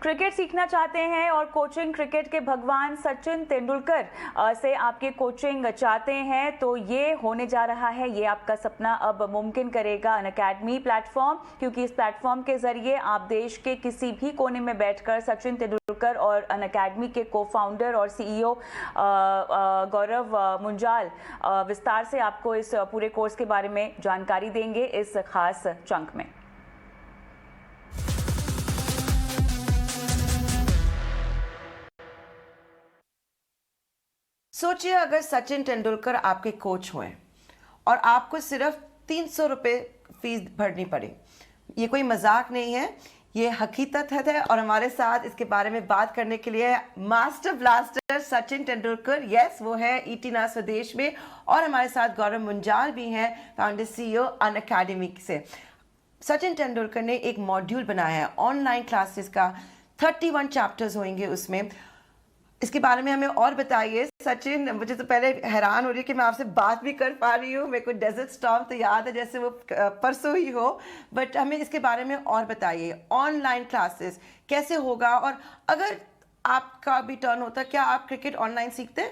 Cricket सीखना चाहते हैं और कोचिंग क्रिकेट के भगवान सचिन तेंदुलकर से आपकी कोचिंग चाहते हैं तो ये होने जा रहा है, ये आपका सपना अब मुमकिन करेगा अनअकैडमी प्लेटफॉर्म, क्योंकि इस प्लेटफॉर्म के जरिए आप देश के किसी भी कोने में बैठकर सचिन तेंदुलकर और अनअकैडमी के को फाउंडर और सीईओ गौरव मुंजाल विस्तार से आपको इस पूरे कोर्स के बारे में जानकारी देंगे इस खास चंक में। सोचिए अगर सचिन तेंदुलकर आपके कोच हुए और आपको सिर्फ 300 रुपये फीस भरनी पड़े। ये कोई मजाक नहीं है, ये हकीकत है। और हमारे साथ इसके बारे में बात करने के लिए master blaster Sachin Tendulkar, yes वो है ईटी ना स्वदेश में, और हमारे साथ गौरव मुंजाल भी हैं, फाउंडर सीईओ अनअकैडमी से। सचिन तेंदुलकर ने एक मॉड्यूल बनाया है ऑनलाइन क्लासेस का, 31 चैप्टर्स होंगे उसमें। इसके बारे में हमें और बताइए सचिन। मुझे तो पहले हैरान हो रही है कि मैं आपसे बात भी कर पा रही हूँ। मेरे को डेजर्ट स्टॉर्म तो याद है जैसे वो परसों ही हो, बट हमें इसके बारे में और बताइए। ऑनलाइन क्लासेस कैसे होगा, और अगर आपका भी टर्न होता, क्या आप क्रिकेट ऑनलाइन सीखते?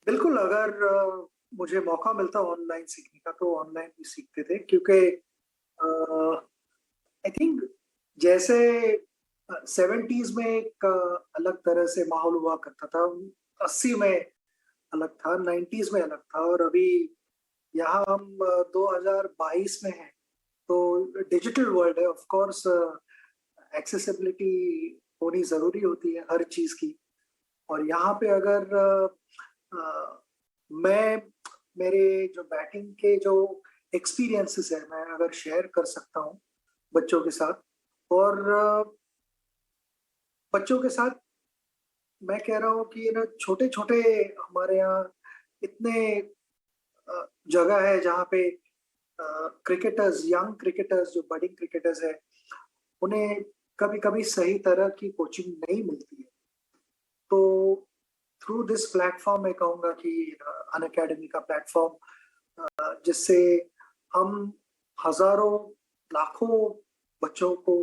बिल्कुल, अगर मुझे मौका मिलता ऑनलाइन सीखने का तो ऑनलाइन भी सीखते थे, क्योंकि आई थिंक जैसे 70s में एक अलग तरह से माहौल हुआ करता था, 80 में अलग था, 90s में अलग था, और अभी यहाँ हम 2022 में हैं, तो डिजिटल वर्ल्ड है। ऑफ कोर्स एक्सेसिबिलिटी होनी जरूरी होती है हर चीज की, और यहाँ पे अगर मैं मेरे जो बैटिंग के जो एक्सपीरियंसेस है मैं अगर शेयर कर सकता हूँ बच्चों के साथ, और बच्चों के साथ मैं कह रहा हूँ कि ना छोटे छोटे हमारे यहाँ इतने जगह है जहाँ पे क्रिकेटर्स, यंग क्रिकेटर्स जो बडिंग क्रिकेटर्स है, उन्हें कभी कभी सही तरह की कोचिंग नहीं मिलती है। तो थ्रू दिस प्लेटफॉर्म मैं कहूँगा कि अनअकैडमी का प्लेटफॉर्म, जिससे हम हजारों लाखों बच्चों को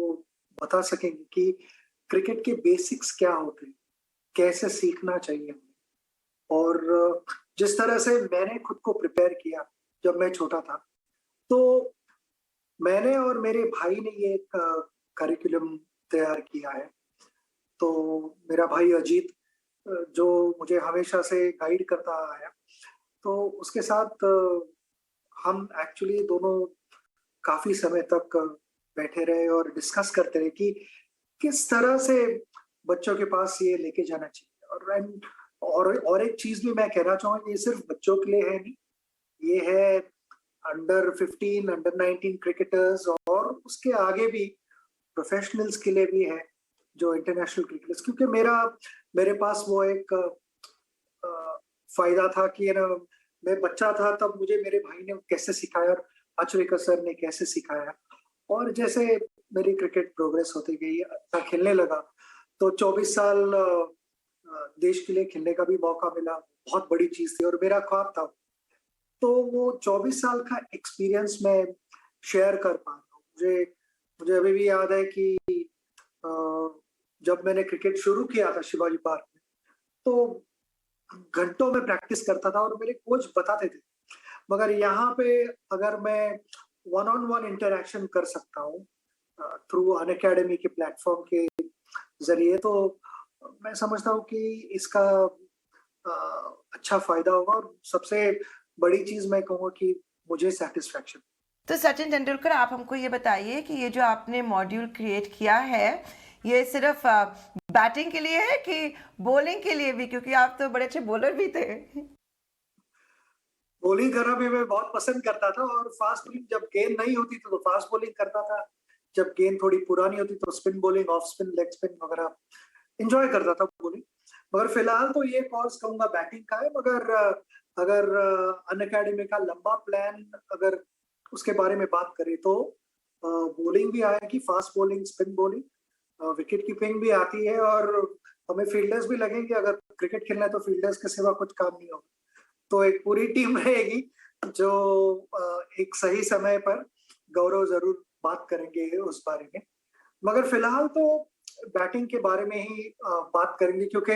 बता सकेंगे कि क्रिकेट के बेसिक्स क्या होते हैं, कैसे सीखना चाहिए। और जिस तरह से मैंने खुद को प्रिपेयर किया जब मैं छोटा था, तो मैंने और मेरे भाई ने ये एक करिकुलम तैयार किया है। तो मेरा भाई अजीत, जो मुझे हमेशा से गाइड करता आया, तो उसके साथ हम एक्चुअली दोनों काफी समय तक बैठे रहे और डिस्कस करते रहे कि किस तरह से बच्चों के पास ये लेके जाना चाहिए। और एक चीज भी मैं कहना चाहूंगा, ये सिर्फ बच्चों के लिए है नहीं, ये है अंडर 15, अंडर 19 क्रिकेटर्स, और उसके आगे भी प्रोफेशनल्स के लिए भी है, जो इंटरनेशनल क्रिकेटर्स। क्योंकि मेरे पास वो एक फायदा था कि ना, मैं बच्चा था तब मुझे मेरे भाई ने कैसे सिखाया और अचरेकर सर ने कैसे सिखाया, और जैसे मेरी क्रिकेट प्रोग्रेस होती गई, अच्छा खेलने लगा, तो 24 साल देश के लिए खेलने का भी मौका मिला, बहुत बड़ी चीज थी और मेरा ख्वाब था। तो वो 24 साल का एक्सपीरियंस मैं शेयर कर पा रहा हूँ। मुझे अभी भी याद है कि जब मैंने क्रिकेट शुरू किया था शिवाजी पार्क में, तो घंटों में प्रैक्टिस करता था और मेरे कोच बताते थे। मगर यहाँ पे अगर मैं वन ऑन वन इंटरेक्शन कर सकता हूँ थ्रू अनअकैडमी के प्लेटफॉर्म के जरिए, तो मैं समझता हूँ कि इसका अच्छा फायदा होगा, और सबसे बड़ी चीज मैं कहूँगा कि मुझे सेटिस्फेक्शन। तो सचिन तेंदुलकर, आप हमको ये बताइए कि ये जो आपने मॉड्यूल क्रिएट किया है, ये सिर्फ बैटिंग के लिए है कि बॉलिंग के लिए भी, क्योंकि आप तो बड़े अच्छे बॉलर भी थे। बॉलिंग करना भी मैं बहुत पसंद करता था, और फास्ट बॉलिंग जब गेंद नहीं होती तो फास्ट बॉलिंग करता था, जब गेंद थोड़ी पुरानी होती तो spin bowling, off spin, leg spin वगैरह एंजॉय करता था बॉलिंग। मगर फिलहाल तो ये कोर्स कहूंगा बैटिंग का है। मगर अगर अनअकैडमी का लंबा प्लान अगर उसके बारे में बात करें तो बॉलिंग भी आएगी, fast bowling, spin bowling, wicket keeping भी आती है, और हमें फील्डर्स भी लगेंगे। अगर क्रिकेट खेलना है तो फील्डर्स के सिवा कुछ काम नहीं होगा, तो एक पूरी टीम रहेगी जो एक सही समय पर, गौरव जरूर बात करेंगे उस बारे में। मगर फिलहाल तो बैटिंग के बारे में ही बात करेंगे, क्योंकि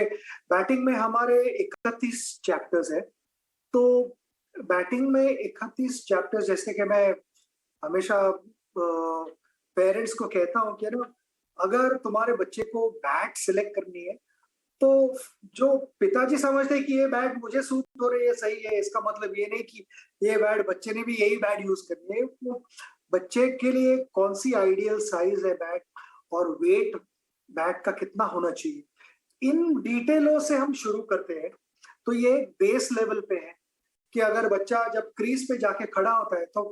बैटिंग में हमारे 31 चैप्टर्स है। तो बैटिंग में 31 चैप्टर्स, जैसे कि मैं हमेशा पेरेंट्स को कहता हूँ कि ना, अगर तुम्हारे बच्चे को बैट सिलेक्ट करनी है तो जो पिताजी समझते हैं कि ये बैट मुझे सूट हो रही है, सही है, इसका मतलब ये नहीं कि ये बैट बच्चे ने भी यही बैट यूज करनी है। वो बच्चे के लिए कौन सी आइडियल साइज है बैट, और वेट बैट का कितना होना चाहिए, इन डिटेलों से हम शुरू करते हैं। तो ये बेस लेवल पे है कि अगर बच्चा जब क्रीज पे जाके खड़ा होता है तो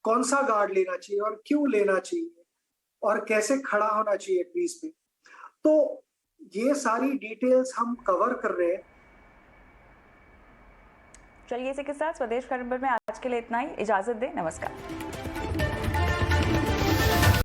कौन सा गार्ड लेना चाहिए और क्यों लेना चाहिए और कैसे खड़ा होना चाहिए क्रीज पे। तो ये सारी डिटेल्स हम कवर कर रहे हैं। चलिए, इसी के साथ स्वदेश खबर में आज के लिए इतना ही। इजाजत दें, नमस्कार।